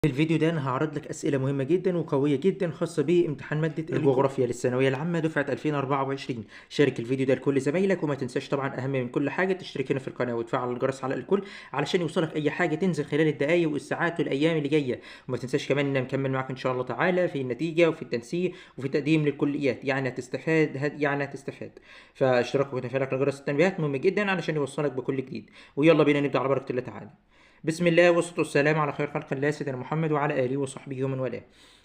في الفيديو ده أنا هاعرض لك أسئلة مهمة جدًا وقوية جدًا خاصة بامتحان مادة الجغرافيا للثانوية العامة دفعة 2024. شارك الفيديو ده لكل زمايلك، وما تنساش طبعًا أهم من كل حاجة تشترك هنا في القناة وتفعل الجرس على الكل علشان يوصلك أي حاجة تنزل خلال الدقايق والساعات والأيام اللي جاية. وما تنساش كمان إن أنا مكمل معاك إن شاء الله تعالى في النتيجة وفي التنسيق وفي التقديم للكليات، يعني هتستفاد. فاشتراكك وتفعيلك لجرس التنبيهات مهم جدًا علشان يوصلك بكل جديد. ويلا بينا نبدأ على بركة الله تعالى. بسم الله والصلاة والسلام على خير خلق الله سيدنا محمد وعلى آله وصحبه ومن والاه.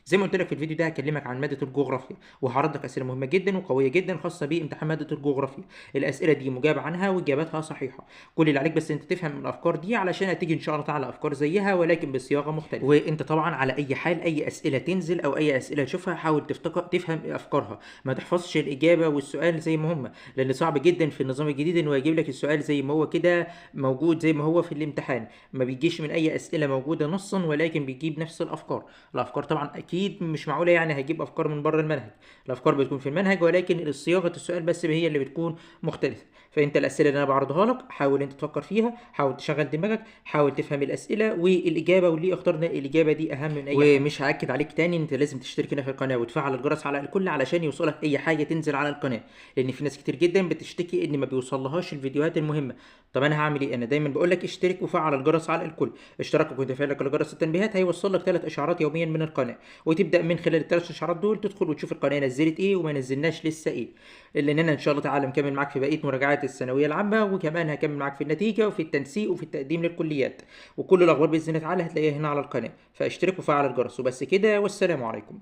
زي ما قلت لك في الفيديو ده هكلمك عن مادة الجغرافيا، وهعرض لك أسئلة مهمة جدا وقوية جدا خاصة بامتحان مادة الجغرافيا. الأسئلة دي مجاب عنها وإجاباتها صحيحة. كل اللي عليك بس أنت تفهم الأفكار دي علشان هتيجي إن شاء الله تعالى أفكار زيها ولكن بصياغة مختلفة. وأنت طبعا على أي حال أي أسئلة تنزل أو أي أسئلة تشوفها حاول تفهم أفكارها، ما تحفظش الإجابة والسؤال زي ما هم، لأن صعب جدا في النظام الجديد إنه يجيب لك السؤال زي ما هو كده موجود زي ما هو في الامتحان. ما بيجيش من اي اسئله موجوده نصا ولكن بيجيب نفس الافكار طبعا اكيد مش معقوله يعني هيجيب افكار من بره المنهج. الافكار بتكون في المنهج ولكن صياغه السؤال بس هي اللي بتكون مختلفه. فانت الاسئله اللي انا بعرضها لك حاول انت تفكر فيها، حاول تشغل دماغك، حاول تفهم الاسئله والاجابه وليه اخترنا الاجابه دي اهم من اي حاجه. ومش هاكد عليك تاني انت لازم تشترك هنا في القناه وتفعل الجرس على الكل علشان يوصلك اي حاجه تنزل على القناه، لان في ناس كتير جدا بتشتكي ان ما بيوصلهاش الفيديوهات المهمه. طب انا هعمل ايه؟ انا دايما بقول لك اشترك وفعل الجرس على الكل. اشتراكك وتفعيلك لجرس التنبيهات هيوصل لك 3 اشعارات يوميا من القناه، وتبدا من خلال ال3 اشعارات دول تدخل وتشوف القناه نزلت ايه وما نزلناش لسه ايه. لاننا ان شاء الله تعالى مكمل معاك في بقيه مراجعات الثانويه العامه، وكمان هكمل معاك في النتيجه وفي التنسيق وفي التقديم للكليات. وكل الاخبار باذن الله تعالى هتلاقيها هنا على القناه، فاشترك وفعل الجرس وبس كده، والسلام عليكم.